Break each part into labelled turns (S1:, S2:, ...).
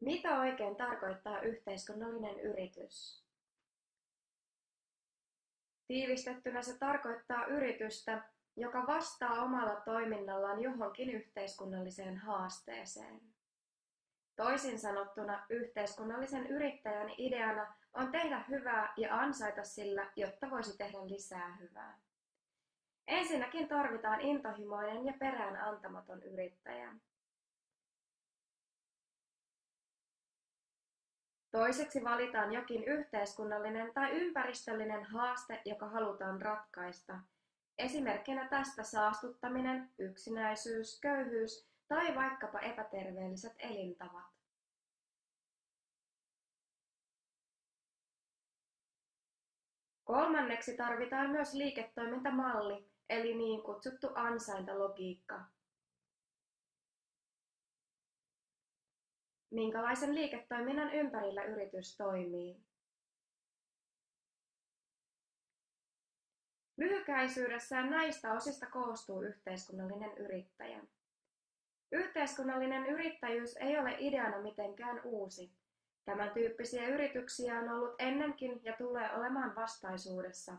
S1: Mitä oikein tarkoittaa yhteiskunnallinen yritys? Tiivistettynä se tarkoittaa yritystä, joka vastaa omalla toiminnallaan johonkin yhteiskunnalliseen haasteeseen. Toisin sanottuna yhteiskunnallisen yrittäjän ideana on tehdä hyvää ja ansaita sillä, jotta voisi tehdä lisää hyvää. Ensinnäkin tarvitaan intohimoinen ja perään antamaton yrittäjä. Toiseksi valitaan jokin yhteiskunnallinen tai ympäristöllinen haaste, joka halutaan ratkaista. Esimerkkinä tästä saastuttaminen, yksinäisyys, köyhyys tai vaikkapa epäterveelliset elintavat. Kolmanneksi tarvitaan myös liiketoimintamalli, eli niin kutsuttu ansaintalogiikka. Minkälaisen liiketoiminnan ympärillä yritys toimii? Lyhykäisyydessään näistä osista koostuu yhteiskunnallinen yrittäjä. Yhteiskunnallinen yrittäjyys ei ole ideana mitenkään uusi. Tämän tyyppisiä yrityksiä on ollut ennenkin ja tulee olemaan vastaisuudessa.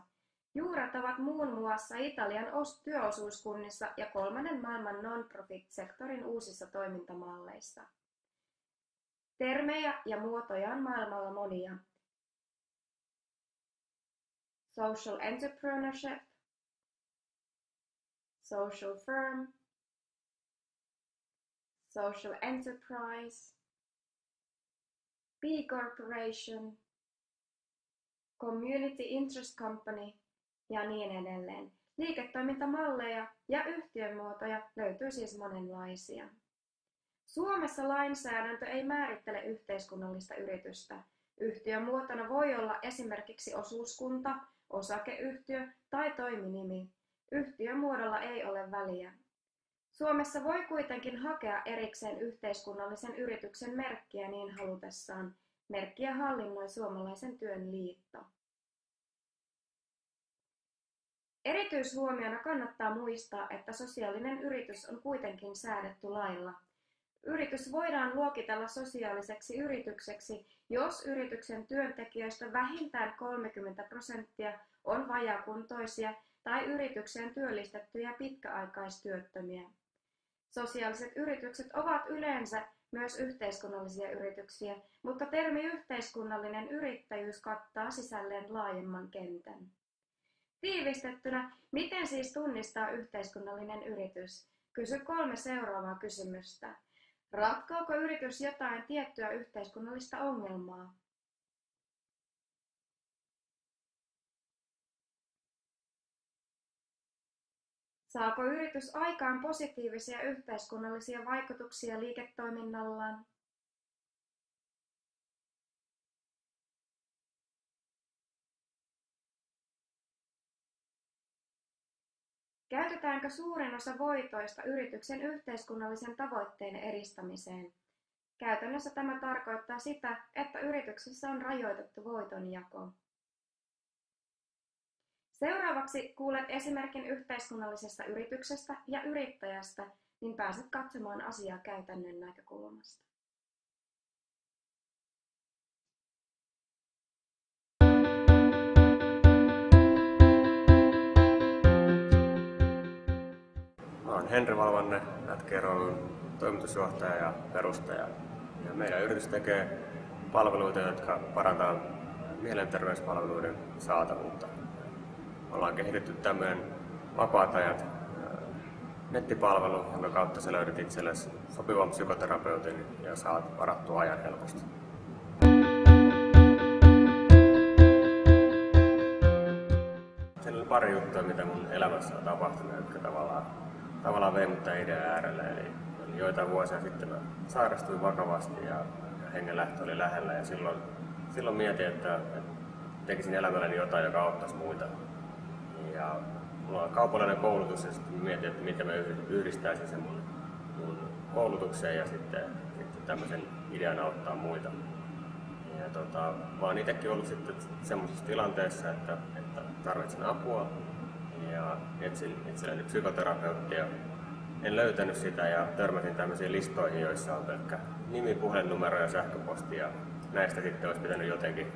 S1: Juuret ovat muun muassa Italian työosuuskunnissa ja kolmannen maailman non-profit-sektorin uusissa toimintamalleissa. Termejä ja muotoja on maailmalla monia. Social entrepreneurship, social firm, social enterprise, B corporation, community interest company ja niin edelleen. Liiketoimintamalleja ja yhtiömuotoja löytyy siis monenlaisia. Suomessa lainsäädäntö ei määrittele yhteiskunnallista yritystä. Yhtiömuotona voi olla esimerkiksi osuuskunta, osakeyhtiö tai toiminimi. Yhtiömuodolla ei ole väliä. Suomessa voi kuitenkin hakea erikseen yhteiskunnallisen yrityksen merkkiä niin halutessaan. Merkkiä hallinnoi Suomalaisen työn liitto. Erityishuomiona kannattaa muistaa, että sosiaalinen yritys on kuitenkin säädetty lailla. Yritys voidaan luokitella sosiaaliseksi yritykseksi, jos yrityksen työntekijöistä vähintään 30% on vajaakuntoisia tai yritykseen työllistettyjä pitkäaikaistyöttömiä. Sosiaaliset yritykset ovat yleensä myös yhteiskunnallisia yrityksiä, mutta termi yhteiskunnallinen yrittäjyys kattaa sisälleen laajemman kentän. Tiivistettynä, miten siis tunnistaa yhteiskunnallinen yritys? Kysy 3 seuraavaa kysymystä. Ratkooko yritys jotain tiettyä yhteiskunnallista ongelmaa? Saako yritys aikaan positiivisia yhteiskunnallisia vaikutuksia liiketoiminnallaan? Käytetäänkö suurin osa voitoista yrityksen yhteiskunnallisen tavoitteen edistämiseen? Käytännössä tämä tarkoittaa sitä, että yrityksessä on rajoitettu voitonjako. Seuraavaksi kuulet esimerkin yhteiskunnallisesta yrityksestä ja yrittäjästä, niin pääset katsomaan asiaa käytännön näkökulmasta.
S2: Mä oon Henri Valvanne, Lätkäroilun toimitusjohtaja ja perustaja. Ja meidän yritys tekee palveluita, jotka parantaa mielenterveyspalveluiden saatavuutta. Ollaan kehitetty tämmöinen vapaat ajat nettipalvelu, jonka kautta sä löydät itsellesi sopivan psykoterapeutin ja saat varattua ajan helposti. Siellä oli pari juttua, mitä mun elämässä on tapahtunut, jotka tavallaan vei mut tämän idean äärelle. Eli joitain vuosia sitten mä sairastuin vakavasti ja hengenlähtö oli lähellä ja silloin mietin, että tekisin elämälläni jotain, joka auttaisi muita. Ja mulla on kaupallinen koulutus ja sitten mietin, että miten mä yhdistäisin sen mun koulutukseen ja sitten tämmöisen idean auttaa muita. Ja mä oon itsekin ollut sitten semmoisessa tilanteessa, että tarvitsen apua ja etsin itselleni psykoterapeuttia. En löytänyt sitä ja törmäsin tämmöisiin listoihin, joissa on pelkkä nimi, puhelinnumero ja sähköposti, ja näistä sitten olisi pitänyt jotenkin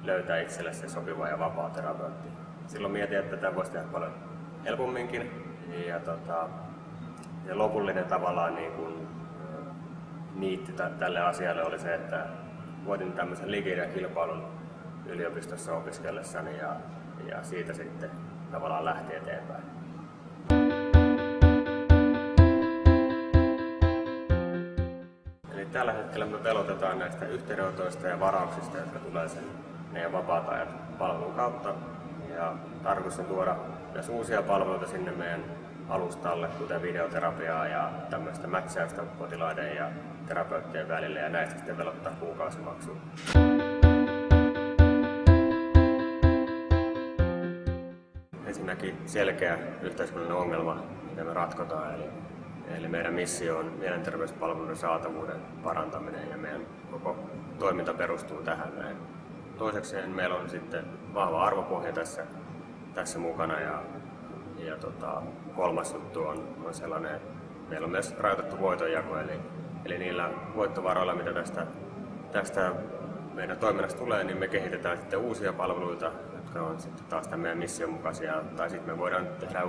S2: löytää itselle se sopiva ja vapaa terapeutti. Silloin mietin, että tätä voisi tehdä paljon helpomminkin, ja lopullinen tavallaan niin kuin niitti tälle asialle oli se, että voitin tämmöisen liikeidea-kilpailun yliopistossa opiskellessani ja siitä sitten tavallaan lähti eteenpäin. Eli tällä hetkellä me pelotetaan näistä yhteydenotoista ja varauksista, jotka tulee sen meidän vapaata palvelun kautta. Ja tarkoitus on tuoda myös uusia palveluita sinne meidän alustalle, kuten videoterapiaa ja tämmöistä mätsäystä potilaiden ja terapeuttien välillä, ja näistä sitten velottaa kuukausimaksua. Ensinnäkin selkeä yhteiskunnallinen ongelma, mitä me ratkotaan, eli meidän missio on mielenterveyspalveluiden saatavuuden parantaminen, ja meidän koko toiminta perustuu tähän näin. Toisekseen meillä on sitten vahva arvopohja tässä mukana, ja kolmas juttu on sellainen, että meillä on myös rajoitettu voitonjako, eli niillä voittovaroilla, mitä tästä meidän toiminnasta tulee, niin me kehitetään sitten uusia palveluita, jotka on sitten taas tämän meidän mission mukaisia, tai sitten me voidaan tehdä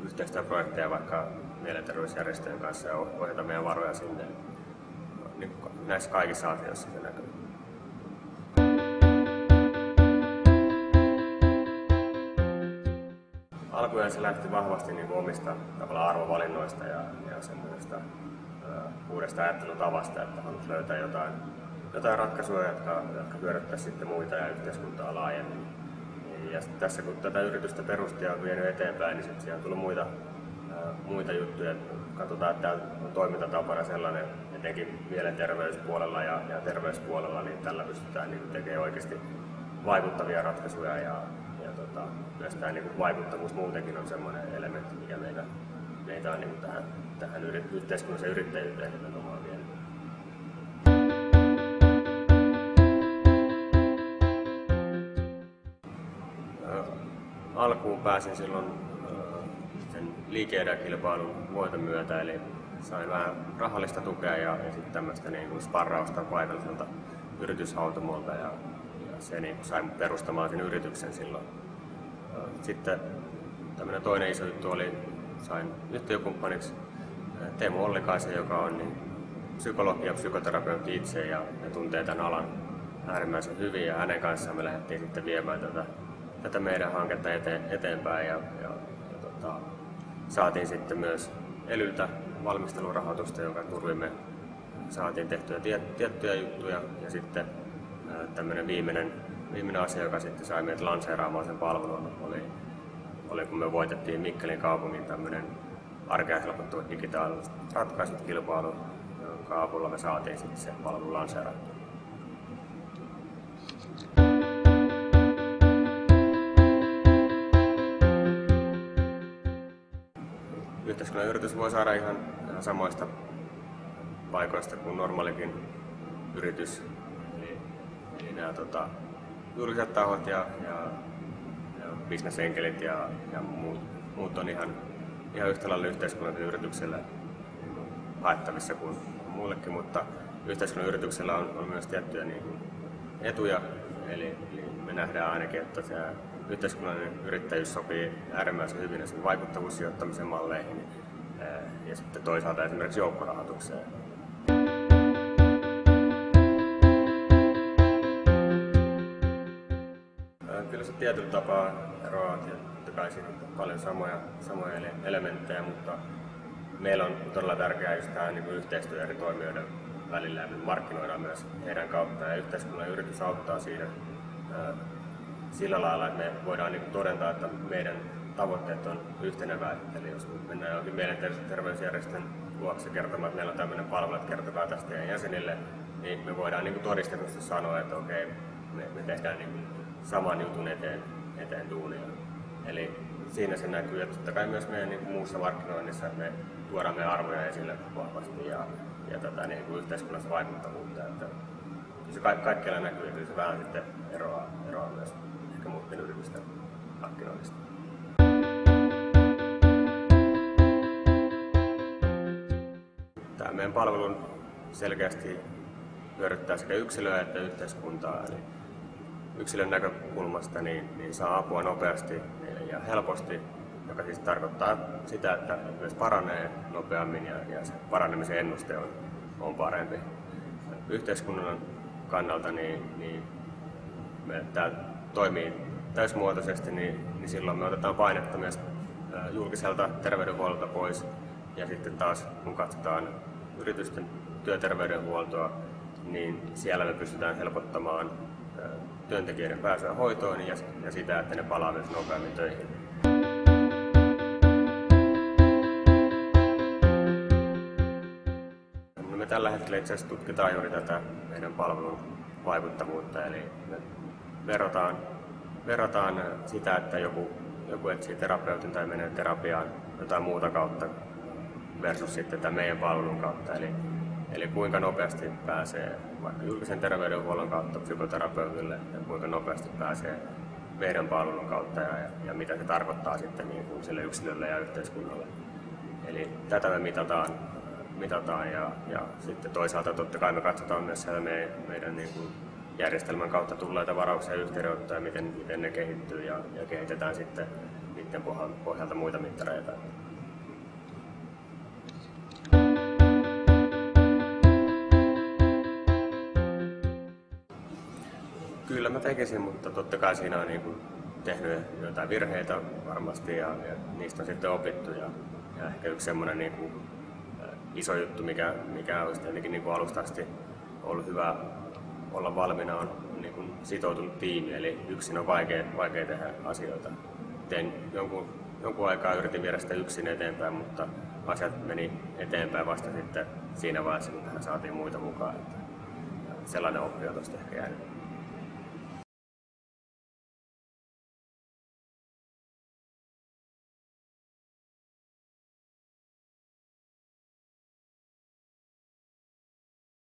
S2: yhteistyöprojekteja vaikka mielenterveysjärjestöjen kanssa ja ohjata meidän varoja sinne. Niin näissä kaikissa asioissa se näkyy. Alkujaan se lähti vahvasti niin omista tavallaan arvovalinnoista ja semmoisesta uudesta ajattelutavasta, että halusi löytää jotain ratkaisuja, jotka hyödyttäisivät sitten muita ja yhteiskuntaa laajemmin. Ja tässä kun tätä yritystä perusti ja on vienyt eteenpäin, niin sitten siihen on tullut muita juttuja. Katsotaan, että tämä toimintatapana sellainen, etenkin mielenterveyspuolella ja terveyspuolella, niin tällä pystytään niin tekemään oikeasti vaikuttavia ratkaisuja. Myös tämä niin vaikuttavuus muutenkin on sellainen elementti, mikä meitä on niin tähän yhteiskunnalliseen yrittäjyyteen nimenomaan vienyt. Alkuun pääsin silloin sen liike-kilpailun voiton myötä, eli sain vähän rahallista tukea ja sitten tämmöistä niin sparrausta paikalliselta yrityshautomolta, ja se niin sai perustamaan sen yrityksen silloin. Sitten tämmöinen toinen iso juttu oli, sain yhtiökumppaniksi Teemu Ollikaisen, joka on niin psykologi ja psykoterapeutti itse ja tuntee tämän alan äärimmäisen hyvin, ja hänen kanssaan me lähdettiin sitten viemään tätä meidän hanketta eteenpäin ja saatiin sitten myös ELYltä valmistelurahoitusta, jonka turvin me saatiin tehtyä tiettyjä juttuja, ja sitten tämmöinen viimeinen asia, joka sitten sai meidät lanseeraamaan sen palvelun, oli kun me voitettiin Mikkelin kaupungin tämmöinen arkea helpottavat digitaaliset ratkaisut -kilpailu, jonka avulla me saatiin sitten se palvelu lanseerattua. Yhteiskunnan yritys voi saada ihan samoista paikoista kuin normaalikin yritys. Eli nämä julkiset tahot ja bisnesenkelit ja muut on ihan yhtä lailla yhteiskunnallisen yrityksellä haettavissa kuin muullekin, mutta yhteiskunnan yrityksellä on myös tiettyjä etuja. Eli me nähdään ainakin, että se yhteiskunnallinen yrittäjyys sopii äärimmäisen hyvin sen vaikuttavuussijoittamisen malleihin ja sitten toisaalta esimerkiksi joukkorahoitukseen. Kyllä se tietyllä tapaa eroaa, totta kai siinä on paljon samoja elementtejä, mutta meillä on todella tärkeää just tämä yhteistyö eri toimijoiden välillä, ja me markkinoidaan myös heidän kautta, ja yhteiskunnan yritys auttaa siinä sillä lailla, että me voidaan todeta, että meidän tavoitteet on yhtenevät. Eli jos mennään johonkin mielenterveysjärjestön luokse kertomaan, että meillä on tämmöinen palvelu, että kertokaa tästä teidän jäsenille, niin me voidaan todistetusti sanoa, että okei, me tehdään saman jutun eteen duunia. Eli siinä se näkyy, ja totta kai myös meidän muussa markkinoinnissa, että me tuodaan meidän arvoja esille vahvasti ja tätä yhteiskunnallista vaikuttavuutta. Että se kaikkialla näkyy, että se vähän sitten eroaa myös ehkä muiden yritysten markkinoinnista. Tämä meidän palvelun selkeästi hyödyttää sekä yksilöä että yhteiskuntaa. Eli yksilön näkökulmasta niin saa apua nopeasti ja helposti, joka siis tarkoittaa sitä, että myös paranee nopeammin ja se paranemisen ennuste on parempi. Yhteiskunnan kannalta niin tämä toimii täysmuotoisesti, niin silloin me otetaan painetta myös julkiselta terveydenhuollolta pois. Ja sitten taas kun katsotaan yritysten työterveydenhuoltoa, niin siellä me pystytään helpottamaan työntekijöiden pääsyä hoitoon ja sitä, että ne palaa myös nopeammin töihin. No me tällä hetkellä itse asiassa tutkitaan juuri tätä meidän palvelun vaikuttavuutta, eli me verrataan sitä, että joku etsii terapeutin tai menee terapiaan jotain muuta kautta versus sitten tämän meidän palvelun kautta. Eli kuinka nopeasti pääsee vaikka julkisen terveydenhuollon kautta psykoterapeutille ja kuinka nopeasti pääsee meidän palvelun kautta ja mitä se tarkoittaa sitten niin kuin sille yksilölle ja yhteiskunnalle. Eli tätä me mitataan ja sitten toisaalta totta kai me katsotaan myös siellä meidän niin kuin järjestelmän kautta tulleita varauksia ja yhteydenottoja, miten ne kehittyy ja kehitetään sitten niiden pohjalta muita mittareita. Kyllä mä tekisin, mutta totta kai siinä on niin kuin tehnyt jotain virheitä varmasti ja niistä on sitten opittu. Ja ehkä yksi semmoinen niin kuin iso juttu, mikä olisi tietenkin niin kuin alusta asti ollut hyvä olla valmiina, on niin kuin sitoutunut tiimi, eli yksin on vaikea tehdä asioita. Tein jonkun aikaa, yritin viedä sitä yksin eteenpäin, mutta asiat meni eteenpäin vasta sitten siinä vaiheessa, kun tähän saatiin muita mukaan. Sellainen oppi on tuosta ehkä jäänyt.